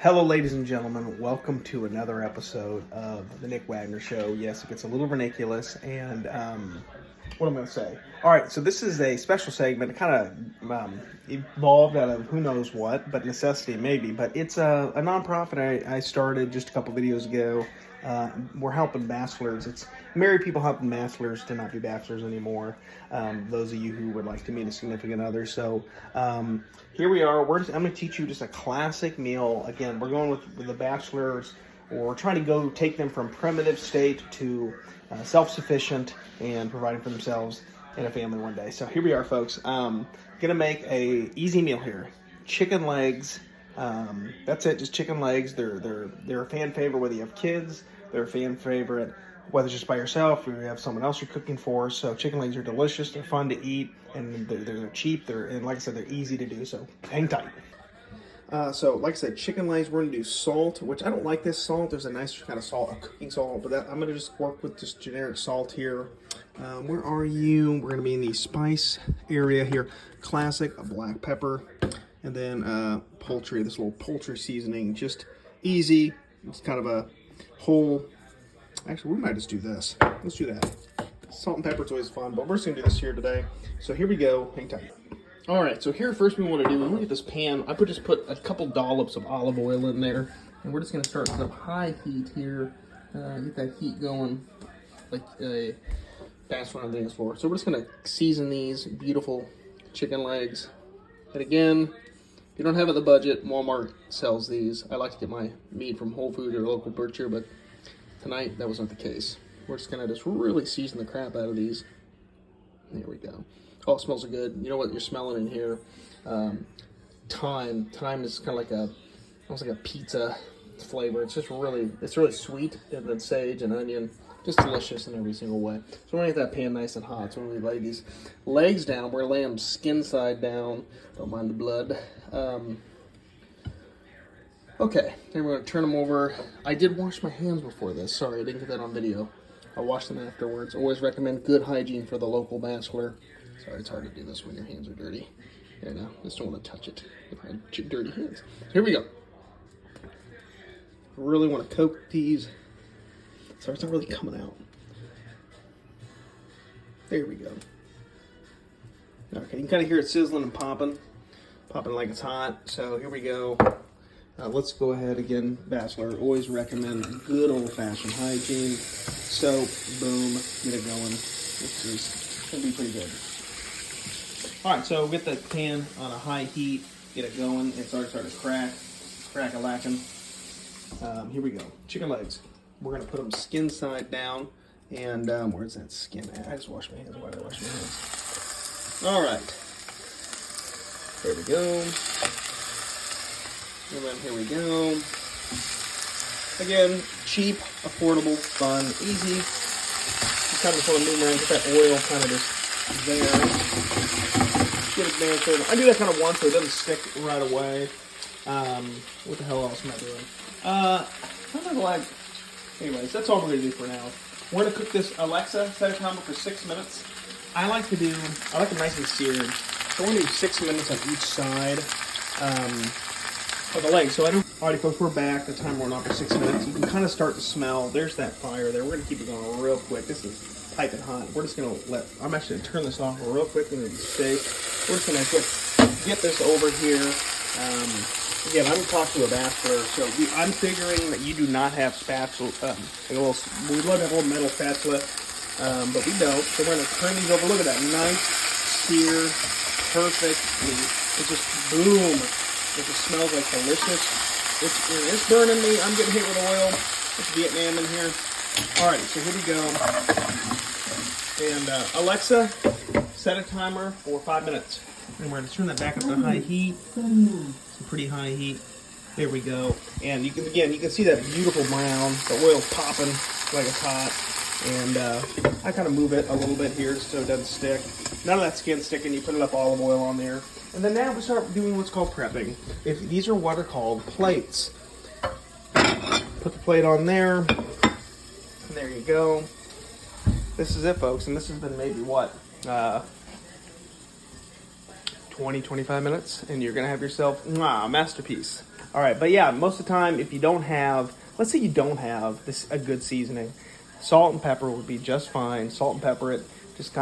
Hello, ladies and gentlemen. Welcome to another episode of the Nick Wagner Show. Yes, it gets a little ridiculous, and what am I going to say? All right, so this is a special segment. It kind of evolved out of who knows what, but necessity maybe. But it's a nonprofit I started just a couple videos ago. We're helping bachelors. It's married people helping bachelors to not be bachelors anymore. Those of you who would like to meet a significant other. So here we are. I'm going to teach you just a classic meal. Again, we're going with the bachelors, or we're trying to take them from primitive state to self-sufficient and providing for themselves and a family one day. So here we are, folks. Gonna make a easy meal here. Chicken legs. That's it. Just chicken legs. They're a fan favorite whether you have kids. They're a fan favorite whether it's just by yourself or you have someone else you're cooking for. So chicken legs are delicious. They're fun to eat, and they're cheap. And like I said, they're easy to do. So hang tight. So like I said, chicken legs. We're gonna do salt, which I don't like this salt. There's a nice kind of salt, a cooking salt, but I'm gonna just work with just generic salt here. Where are you? We're gonna be in the spice area here. Classic, a black pepper, and then poultry. This little poultry seasoning, just easy. It's kind of a whole. Actually, we might just do this. Let's do that. Salt and pepper is always fun, but we're just gonna do this here today. So here we go. Hang tight. All right. So here, first we want to do. We want to get this pan. I just put a couple dollops of olive oil in there, and we're just gonna start some high heat here. Get that heat going, like that's what I'm doing this for. So we're just gonna season these beautiful chicken legs. And again, if you don't have it in the budget, Walmart sells these. I like to get my meat from Whole Foods or local butcher, but tonight that was not the case. We're just gonna really season the crap out of these. There we go. Oh, it smells good. You know what you're smelling in here? Thyme. Thyme is kind of almost like a pizza flavor. It's really sweet, and then sage and onion. Just delicious in every single way. So we're gonna get that pan nice and hot. So when we lay these legs down, we're laying them skin side down. Don't mind the blood. Okay, then we're gonna turn them over. I did wash my hands before this. Sorry, I didn't get that on video. I'll wash them afterwards. Always recommend good hygiene for the local bachelor. Sorry, it's hard to do this when your hands are dirty. Here now, just don't want to touch it with my dirty hands. Here we go. Really want to coat these. Sorry, it's not really coming out. There we go. Okay, you can kind of hear it sizzling and popping like it's hot. So here we go. Let's go ahead again. Bachelor, always recommend good old-fashioned hygiene. Soap, boom, get it going. This is gonna be pretty good. All right, so get the pan on a high heat, get it going. It's already starting to crack-a-lacking. Here we go. Chicken legs. We're gonna put them skin side down, and where's that skin at? I just washed my hands. Why did I wash my hands? All right. There we go. And then here we go. Again, cheap, affordable, fun, easy. Just kind of put a boomerang, get that oil kind of just there. Get it there. So I do that kind of once so it doesn't stick right away. What the hell else am I doing? Something like. Anyways, that's all we're gonna do for now. We're gonna cook this. Alexa, set a timer for 6 minutes. I like it nice and seared. So we're gonna do 6 minutes on each side. Of the legs. So I don't. Alrighty, folks, we're back. The timer went off for 6 minutes. You can kind of start to smell. There's that fire there. We're gonna keep it going real quick. This is piping hot. We're just gonna I'm actually gonna turn this off real quick. We're gonna be safe. We're just gonna get this over here. Again, I'm talking to a bachelor, so I'm figuring that you do not have spatula. We'd love to have a little metal spatula, but we don't. So we're gonna turn these over. Look at that, nice, sear, perfect. It's just boom. It just smells like delicious. It's burning me. I'm getting hit with oil. It's Vietnam in here. Alright, so here we go. And Alexa, set a timer for 5 minutes. And we're going to turn that back up to high heat. Some pretty high heat. There we go. And you can see that beautiful brown. The oil popping like it's hot. And I kind of move it a little bit here so it doesn't stick. None of that skin sticking. You put enough olive oil on there. And then now we start doing what's called prepping. These are what are called plates. Put the plate on there. And there you go. This is it, folks. And this has been maybe what? 20, 25 minutes. And you're going to have yourself a masterpiece. All right, but yeah, most of the time, if you don't have, let's say you don't have a good seasoning, salt and pepper would be just fine. Salt and pepper it, just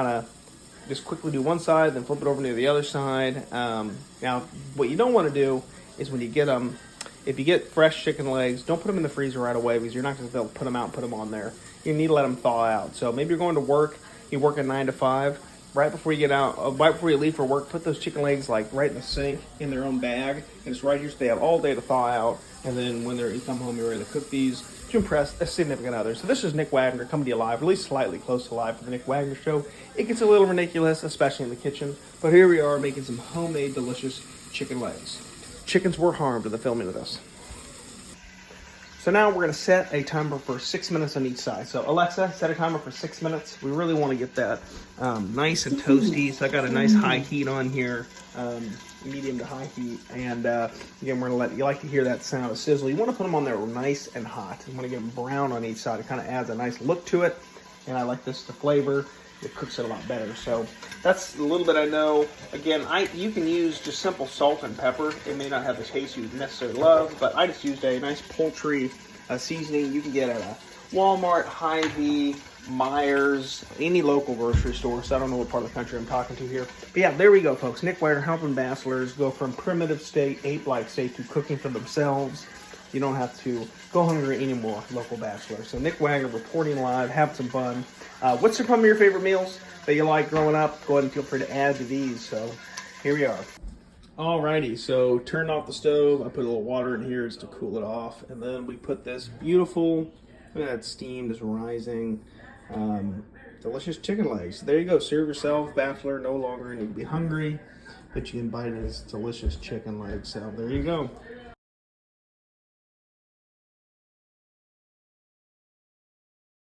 quickly do one side, then flip it over to the other side. Now, what you don't want to do is when you get them, if you get fresh chicken legs, don't put them in the freezer right away because you're not going to be able to put them out and put them on there. You need to let them thaw out. So maybe you're going to work, you work at 9 to 5. Right before you get out, right before you leave for work, put those chicken legs like right in the sink in their own bag, and it's right here so they have all day to thaw out. And then when you come home, you're ready to cook these to impress a significant other. So this is Nick Wagner coming to you live, or at least slightly close to live for the Nick Wagner Show. It gets a little ridiculous, especially in the kitchen, but here we are making some homemade, delicious chicken legs. Chickens were harmed in the filming of this. So now we're going to set a timer for 6 minutes on each side. So Alexa, set a timer for 6 minutes. We really want to get that nice and toasty. So I got a nice high heat on here, medium to high heat. And again, we're going to you like to hear that sound of sizzle. You want to put them on there nice and hot. You want to get them brown on each side. It kind of adds a nice look to it. And I like this, the flavor. It cooks it a lot better. So that's a little bit I know. Again, you can use just simple salt and pepper. It may not have the taste you necessarily love, but I just used a nice poultry seasoning you can get at a Walmart, Hy-Vee, Myers, any local grocery store. So I don't know what part of the country I'm talking to here. But yeah, there we go, folks. Nick Wagner helping bachelors go from primitive state, ape-like state, to cooking for themselves. You don't have to go hungry anymore, local bachelor. So Nick Wagner reporting live, having some fun. What's some of your favorite meals that you like growing up? Go ahead and feel free to add to these. So here we are. Alrighty, so turned off the stove. I put a little water in here just to cool it off. And then we put this beautiful, look at that steam just rising, delicious chicken legs. There you go, serve yourself, bachelor, no longer need to be hungry, but you can bite it as delicious chicken legs. So there you go.